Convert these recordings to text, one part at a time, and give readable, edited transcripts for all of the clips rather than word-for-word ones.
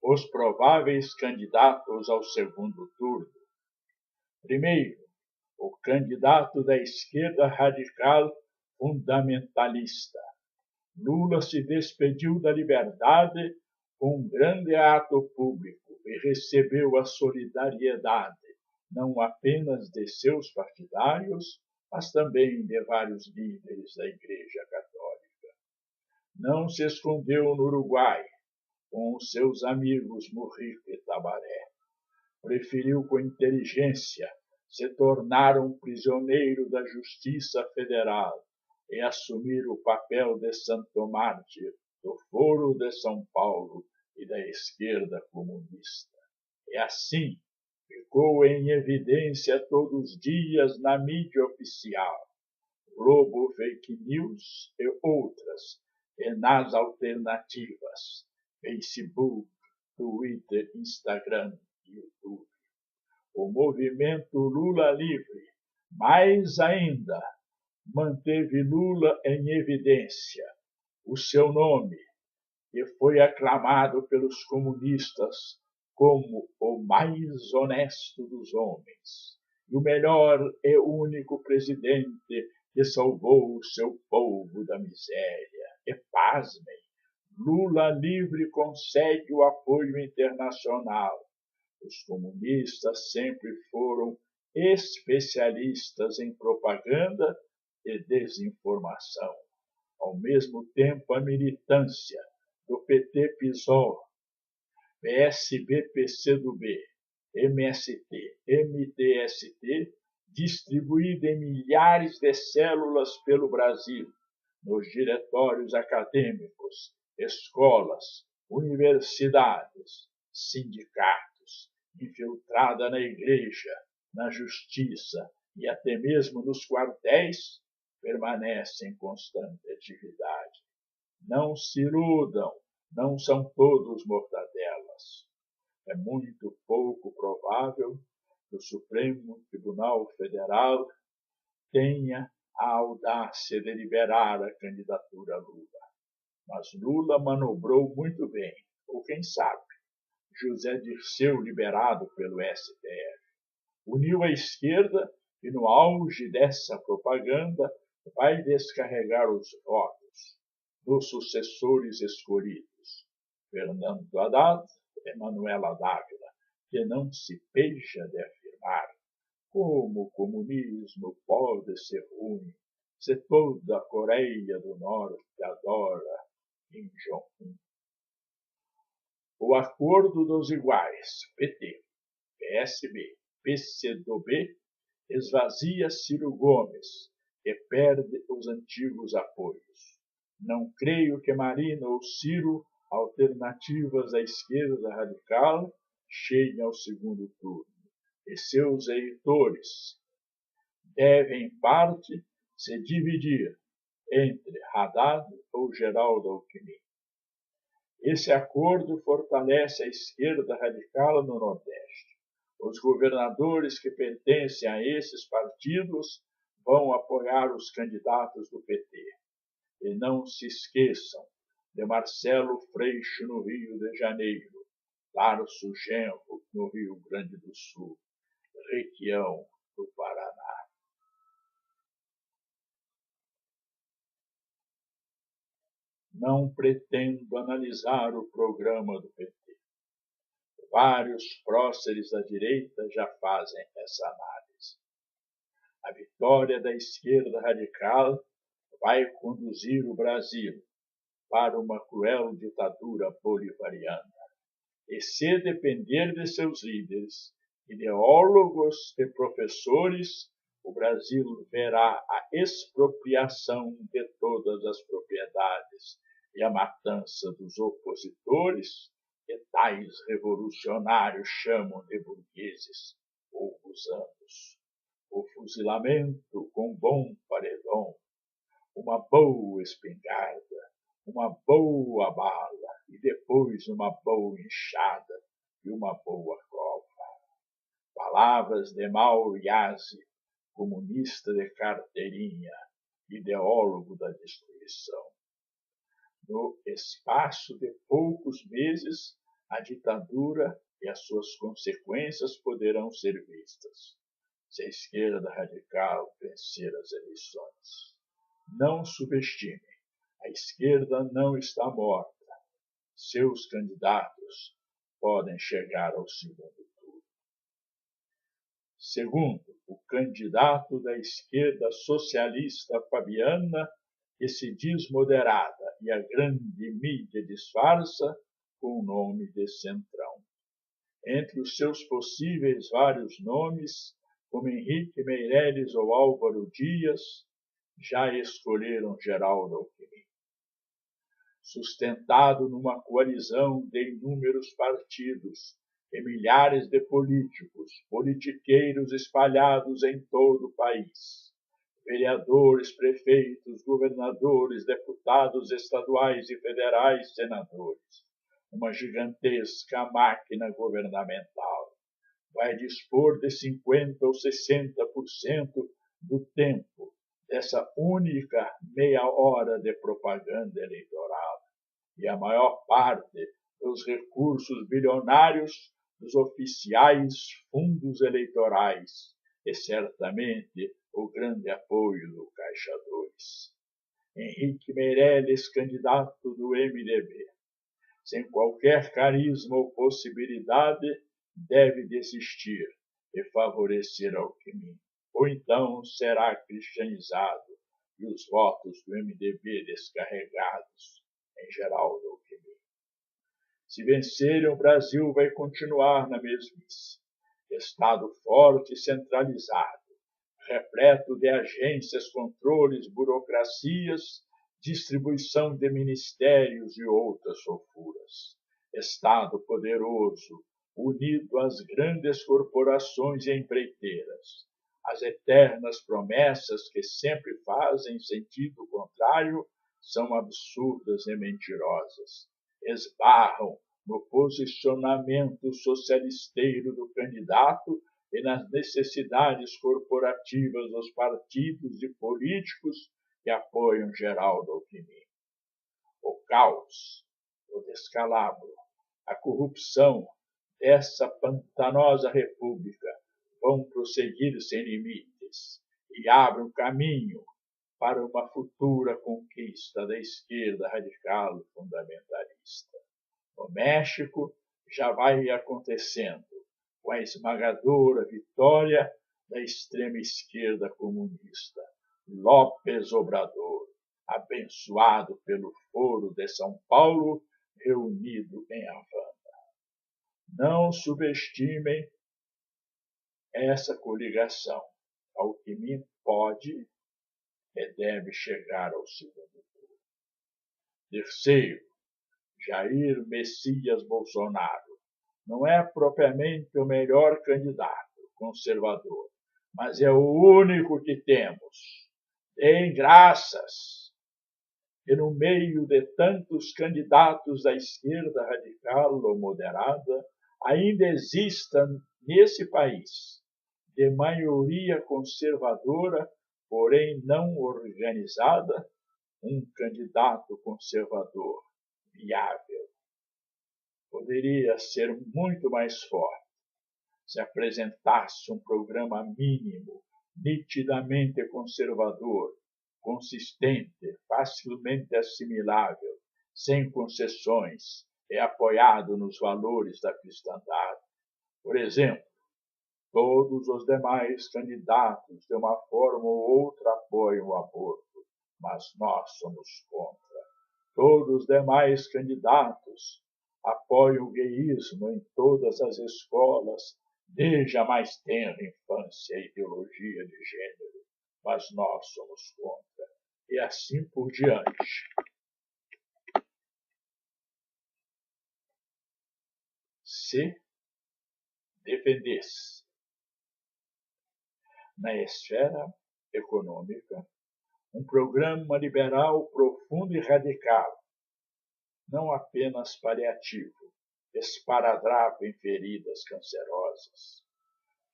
os prováveis candidatos ao segundo turno. Primeiro, o candidato da esquerda radical fundamentalista. Lula se despediu da liberdade com um grande ato público e recebeu a solidariedade não apenas de seus partidários, mas também de vários líderes da Igreja Católica. Não se escondeu no Uruguai com os seus amigos Mujica e Tabaré. Preferiu com inteligência se tornar um prisioneiro da Justiça Federal e assumir o papel de santo mártir do Foro de São Paulo e da esquerda comunista. E assim ficou em evidência todos os dias na mídia oficial, Globo Fake News e outras, e nas alternativas, Facebook, Twitter, Instagram e YouTube. O movimento Lula Livre, mais ainda, manteve Lula em evidência, o seu nome, que foi aclamado pelos comunistas como o mais honesto dos homens, e o melhor e único presidente que salvou o seu povo da miséria. E pasmem, Lula Livre consegue o apoio internacional. Os comunistas sempre foram especialistas em propaganda e desinformação. Ao mesmo tempo, a militância do PT-PSOL, PSB, PCdoB, MST, MTST, distribuída em milhares de células pelo Brasil, nos diretórios acadêmicos, escolas, universidades, sindicatos, infiltrada na igreja, na justiça e até mesmo nos quartéis, permanece em constante atividade. Não se iludam, não são todos mortadelas. É muito pouco provável que o Supremo Tribunal Federal tenha a audácia de liberar a candidatura a Lula. Mas Lula manobrou muito bem, ou quem sabe, José Dirceu liberado pelo STF. Uniu a esquerda e, no auge dessa propaganda, vai descarregar os votos dos sucessores escolhidos, Fernando Haddad e Manuela Dávila, que não se peja de afirmar como o comunismo pode ser ruim se toda a Coreia do Norte adora Kim Jong-un. O Acordo dos Iguais, PT, PSB, PCdoB, esvazia Ciro Gomes e perde os antigos apoios. Não creio que Marina ou Ciro, alternativas à esquerda radical, cheguem ao segundo turno. E seus eleitores devem, em parte, se dividir entre Haddad ou Geraldo Alckmin. Esse acordo fortalece a esquerda radical no Nordeste. Os governadores que pertencem a esses partidos vão apoiar os candidatos do PT. E não se esqueçam de Marcelo Freixo no Rio de Janeiro, Tarso Genro no Rio Grande do Sul, Requião no Paraná. Não pretendo analisar o programa do PT. Vários próceres da direita já fazem essa análise. A vitória da esquerda radical vai conduzir o Brasil para uma cruel ditadura bolivariana. E se depender de seus líderes, ideólogos e professores, o Brasil verá a expropriação de todas as propriedades e a matança dos opositores, que tais revolucionários chamam de burgueses ou gusanos. O fuzilamento com bom paredão, uma boa espingarda, uma boa bala e depois uma boa enxada e uma boa cova. Palavras de Mauro Iazzi, comunista de carteirinha, ideólogo da destruição. No espaço de poucos meses, A ditadura e as suas consequências poderão ser vistas, se a esquerda radical vencer as eleições. Não subestime, a esquerda não está morta. Seus candidatos podem chegar ao segundo turno. Segundo, o candidato da esquerda socialista fabiana, que se diz moderada e a grande mídia disfarça com o nome de Centrão. Entre os seus possíveis vários nomes, como Henrique Meirelles ou Álvaro Dias, já escolheram Geraldo Alckmin. Sustentado numa coalizão de inúmeros partidos e milhares de políticos, politiqueiros espalhados em todo o país, vereadores, prefeitos, governadores, deputados estaduais e federais, senadores, uma gigantesca máquina governamental, vai dispor de 50% ou 60% do tempo dessa única meia hora de propaganda eleitoral e a maior parte dos recursos bilionários dos oficiais fundos eleitorais e certamente o grande apoio do Caixa 2. Henrique Meirelles, candidato do MDB, sem qualquer carisma ou possibilidade, deve desistir e favorecer Alckmin, ou então será cristianizado e os votos do MDB descarregados em Geraldo Alckmin. Se vencerem, o Brasil vai continuar na mesmice. Estado forte e centralizado, repleto de agências, controles, burocracias, distribuição de ministérios e outras sulfuras. Estado poderoso, unido às grandes corporações e empreiteiras. As eternas promessas que sempre fazem sentido contrário são absurdas e mentirosas. Esbarram no posicionamento socialisteiro do candidato e nas necessidades corporativas dos partidos e políticos que apoiam Geraldo Alckmin. O caos, o descalabro, a corrupção dessa pantanosa república vão prosseguir sem limites e abrem um caminho para uma futura conquista da esquerda radical fundamentalista. No México, já vai acontecendo, com a esmagadora vitória da extrema esquerda comunista. López Obrador, abençoado pelo Foro de São Paulo, reunido em Havana. Não subestimem essa coligação. Alckmin pode e deve chegar ao segundo turno. Terceiro, Jair Messias Bolsonaro. Não é propriamente o melhor candidato conservador, mas é o único que temos. Deem graças que no meio de tantos candidatos da esquerda radical ou moderada, ainda exista nesse país, de maioria conservadora, porém não organizada, um candidato conservador viável. Poderia ser muito mais forte se apresentasse um programa mínimo, nitidamente conservador, consistente, facilmente assimilável, sem concessões e apoiado nos valores da cristandade. Por exemplo, todos os demais candidatos, de uma forma ou outra, apoiam o aborto, mas nós somos contra. Todos os demais candidatos apoiam o gaysmo em todas as escolas, desde a mais tenra infância e ideologia de gênero, mas nós somos contra. E assim por diante. Se defendesse na esfera econômica um programa liberal profundo e radical, não apenas paliativo, esparadrapo em feridas cancerosas.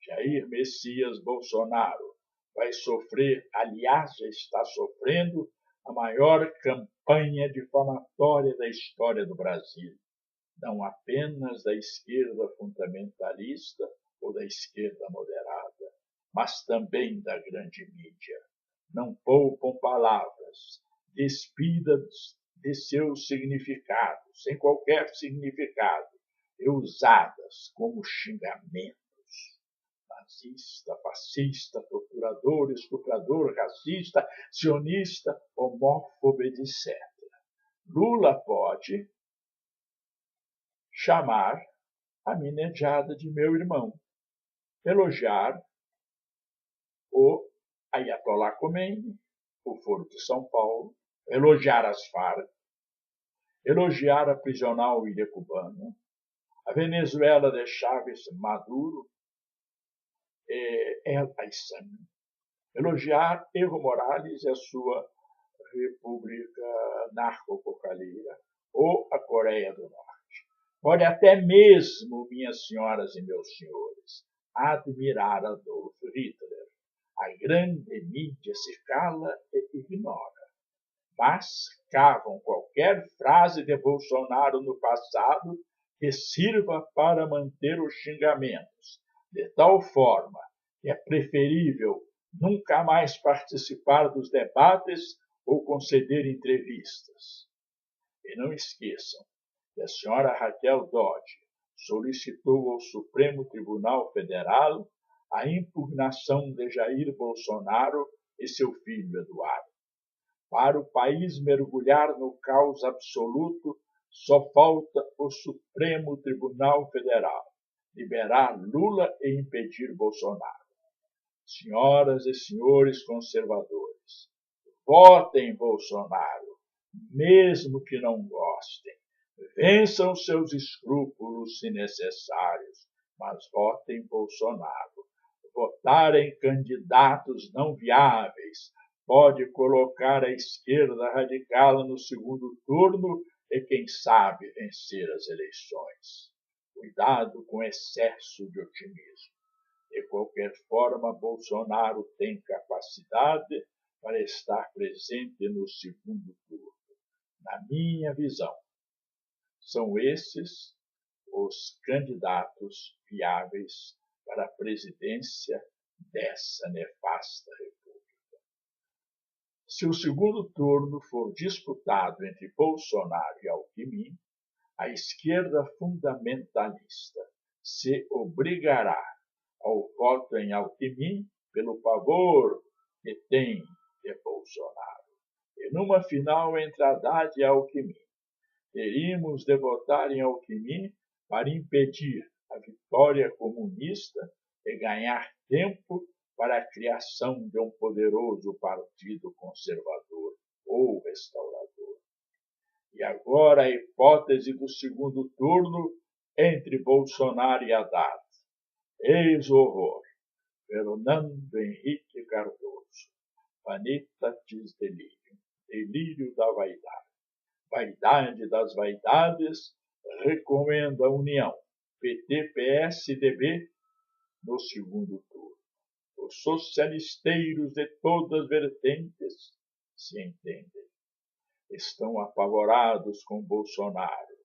Jair Messias Bolsonaro vai sofrer, aliás, já está sofrendo, a maior campanha difamatória da história do Brasil. não apenas da esquerda fundamentalista ou da esquerda moderada, mas também da grande mídia. Não poupam palavras, despidas de seus significados, sem qualquer significado, e usadas como xingamentos. Nazista, fascista, torturador, estuprador, racista, sionista, homófobo, etc. Lula pode chamar a minejada de meu irmão, elogiar o Ayatollah Khomeini, o Foro de São Paulo, elogiar as Farc, elogiar a prisional ilha cubana, a Venezuela de Chávez Maduro, El Aissam, elogiar Evo Morales e a sua república narco-cocaína, ou a Coreia do Norte. Pode até mesmo, minhas senhoras e meus senhores, admirar Adolf Hitler. A grande mídia se cala e ignora, mas cavam qualquer frase de Bolsonaro no passado que sirva para manter os xingamentos, de tal forma que é preferível nunca mais participar dos debates ou conceder entrevistas. E não esqueçam que a senhora Raquel Dodge solicitou ao Supremo Tribunal Federal a impugnação de Jair Bolsonaro e seu filho Eduardo. Para o país mergulhar no caos absoluto, só falta o Supremo Tribunal Federal liberar Lula e impedir Bolsonaro. Senhoras e senhores conservadores, votem Bolsonaro, mesmo que não gostem. Vençam seus escrúpulos se necessários, mas votem Bolsonaro. Votar em candidatos não viáveis pode colocar a esquerda radical no segundo turno e, quem sabe, vencer as eleições. Cuidado com excesso de otimismo. De qualquer forma, Bolsonaro tem capacidade para estar presente no segundo turno. Na minha visão, são esses os candidatos viáveis para a presidência dessa nefasta república. Se o segundo turno for disputado entre Bolsonaro e Alckmin, a esquerda fundamentalista se obrigará ao voto em Alckmin pelo pavor que tem de Bolsonaro. E numa final entre Haddad e Alckmin, teríamos de votar em Alckmin para impedir a vitória comunista e ganhar tempo para a criação de um poderoso partido conservador ou restaurador. E agora a hipótese do segundo turno entre Bolsonaro e Haddad. Eis o horror. Fernando Henrique Cardoso. Vanitatis delirium. Delírio da vaidade. Vaidade das vaidades, recomenda a união PT-PSDB no segundo turno. Os socialisteiros de todas as vertentes se entendem. Estão apavorados com Bolsonaro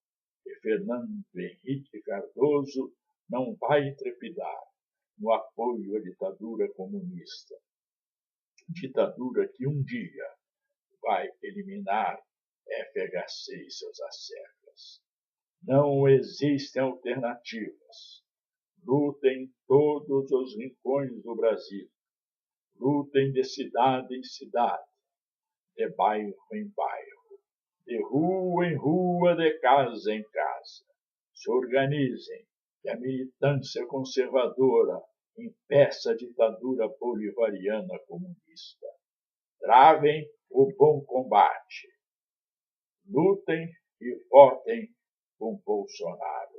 e Fernando Henrique Cardoso não vai trepidar no apoio à ditadura comunista. Ditadura que um dia vai eliminar FHC e seus asseclas. Não existem alternativas. Lutem em todos os rincões do Brasil. Lutem de cidade em cidade, de bairro em bairro, de rua em rua, de casa em casa. Se organizem, que a militância conservadora impeça a ditadura bolivariana comunista. Travem o bom combate. Lutem e votem com Bolsonaro.